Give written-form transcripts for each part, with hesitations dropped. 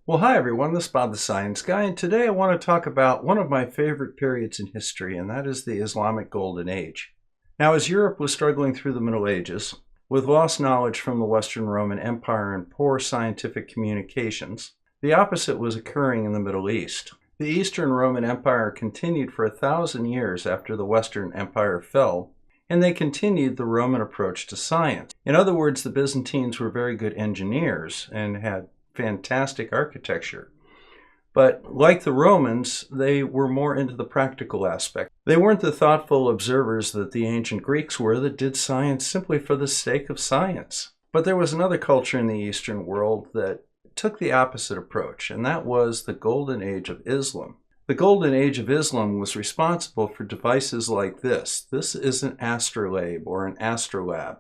Well, hi everyone, this is Bob the Science Guy, and today I want to talk about one of my favorite periods in history, and that is the Islamic Golden Age. Now, as Europe was struggling through the Middle Ages, with lost knowledge from the Western Roman Empire and poor scientific communications, the opposite was occurring in the Middle East. The Eastern Roman Empire continued for 1,000 years after the Western Empire fell, and they continued the Roman approach to science. In other words, the Byzantines were very good engineers and had fantastic architecture. But like the Romans, they were more into the practical aspect. They weren't the thoughtful observers that the ancient Greeks were that did science simply for the sake of science. But there was another culture in the Eastern world that took the opposite approach, and that was the Golden Age of Islam. The Golden Age of Islam was responsible for devices like this. This is an astrolabe or an astrolabe,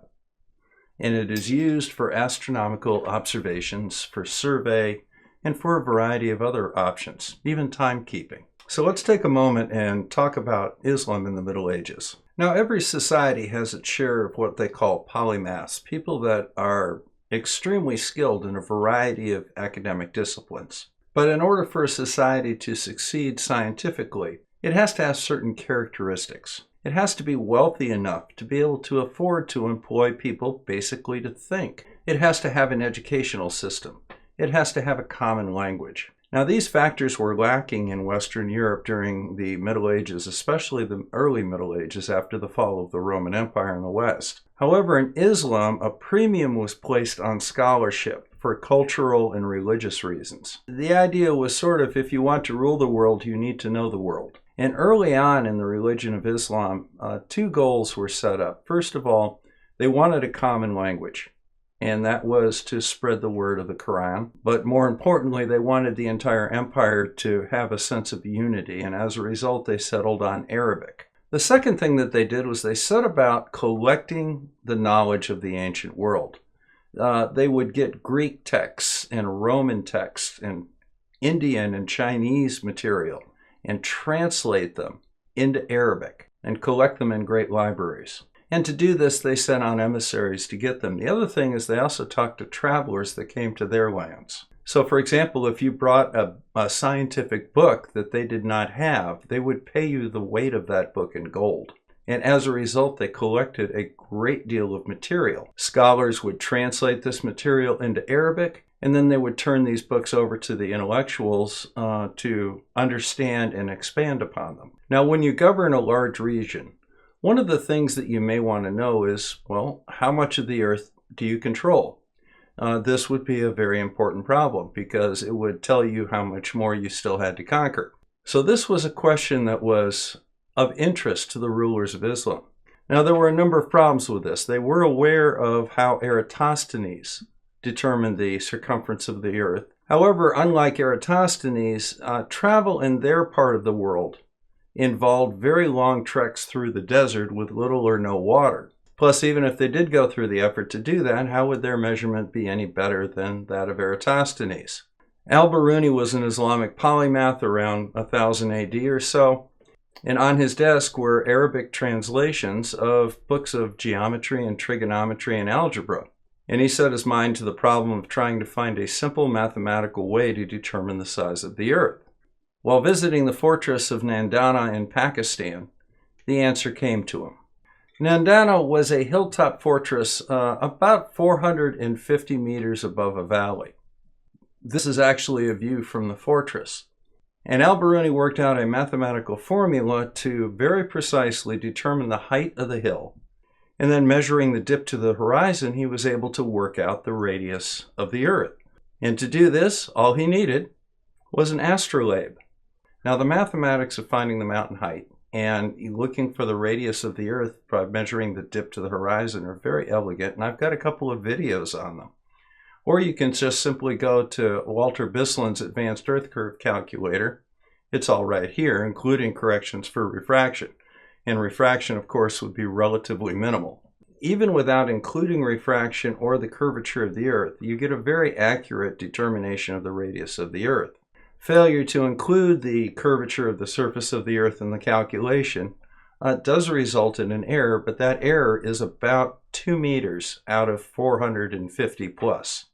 and it is used for astronomical observations, for survey, and for a variety of other options, even timekeeping. So let's take a moment and talk about Islam in the Middle Ages. Now, every society has its share of what they call polymaths, people that are extremely skilled in a variety of academic disciplines. But in order for a society to succeed scientifically, it has to have certain characteristics. It has to be wealthy enough to be able to afford to employ people basically to think. It has to have an educational system. It has to have a common language. Now, these factors were lacking in Western Europe during the Middle Ages, especially the early Middle Ages after the fall of the Roman Empire in the West. However, in Islam, a premium was placed on scholarship for cultural and religious reasons. The idea was sort of, if you want to rule the world, you need to know the world. And early on in the religion of Islam, two goals were set up. First of all, they wanted a common language, and that was to spread the word of the Quran. But more importantly, they wanted the entire empire to have a sense of unity, and as a result, they settled on Arabic. The second thing that they did was they set about collecting the knowledge of the ancient world. They would get Greek texts and Roman texts and Indian and Chinese material and translate them into Arabic and collect them in great libraries. And to do this, they sent on emissaries to get them. The other thing is they also talked to travelers that came to their lands. So, for example, if you brought a scientific book that they did not have, they would pay you the weight of that book in gold. And as a result, they collected a great deal of material. Scholars would translate this material into Arabic, and then they would turn these books over to the intellectuals to understand and expand upon them. Now, when you govern a large region, one of the things that you may want to know is, well, how much of the earth do you control? This would be a very important problem because it would tell you how much more you still had to conquer. So this was a question that was of interest to the rulers of Islam. Now, there were a number of problems with this. They were aware of how Eratosthenes determined the circumference of the earth. However, unlike Eratosthenes, travel in their part of the world involved very long treks through the desert with little or no water. Plus, even if they did go through the effort to do that, how would their measurement be any better than that of Eratosthenes? Al-Biruni was an Islamic polymath around 1000 AD or so, and on his desk were Arabic translations of books of geometry and trigonometry and algebra. And he set his mind to the problem of trying to find a simple mathematical way to determine the size of the earth. While visiting the fortress of Nandana in Pakistan, the answer came to him. Nandana was a hilltop fortress about 450 meters above a valley. This is actually a view from the fortress. And Al-Biruni worked out a mathematical formula to very precisely determine the height of the hill. And then measuring the dip to the horizon, he was able to work out the radius of the earth. And to do this, all he needed was an astrolabe. Now, the mathematics of finding the mountain height and looking for the radius of the earth by measuring the dip to the horizon are very elegant, and I've got a couple of videos on them. Or you can just simply go to Walter Bisselin's Advanced Earth Curve Calculator. It's all right here, including corrections for refraction. And refraction, of course, would be relatively minimal. Even without including refraction or the curvature of the earth, you get a very accurate determination of the radius of the earth. Failure to include the curvature of the surface of the earth in the calculation does result in an error, but that error is about 2 meters out of 450 plus.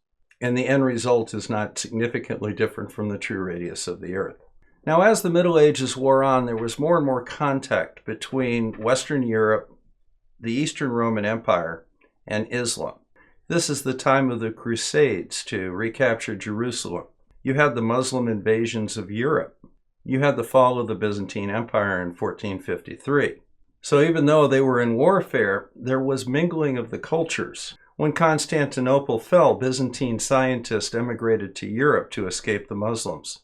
and the end result is not significantly different from the true radius of the Earth. Now, as the Middle Ages wore on, there was more and more contact between Western Europe, the Eastern Roman Empire, and Islam. This is the time of the Crusades to recapture Jerusalem. You had the Muslim invasions of Europe. You had the fall of the Byzantine Empire in 1453. So even though they were in warfare, there was mingling of the cultures. When Constantinople fell, Byzantine scientists emigrated to Europe to escape the Muslims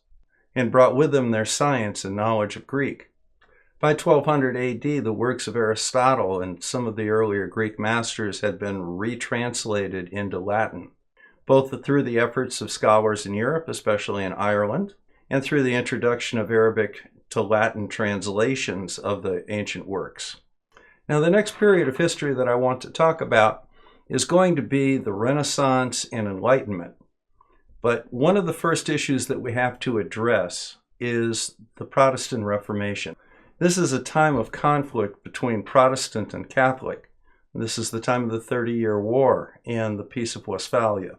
and brought with them their science and knowledge of Greek. By 1200 AD, the works of Aristotle and some of the earlier Greek masters had been retranslated into Latin, both through the efforts of scholars in Europe, especially in Ireland, and through the introduction of Arabic to Latin translations of the ancient works. Now, the next period of history that I want to talk about is going to be the Renaissance and Enlightenment. But one of the first issues that we have to address is the Protestant Reformation. This is a time of conflict between Protestant and Catholic. This is the time of the 30-Year War and the Peace of Westphalia.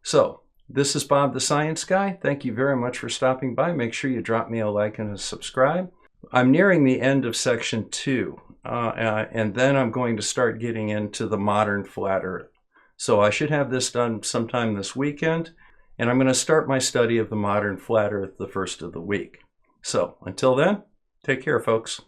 So, this is Bob the Science Guy. Thank you very much for stopping by. Make sure you drop me a like and a subscribe. I'm nearing the end of section 2, and then I'm going to start getting into the modern flat Earth. So I should have this done sometime this weekend, and I'm going to start my study of the modern flat Earth the first of the week. So until then, take care, folks.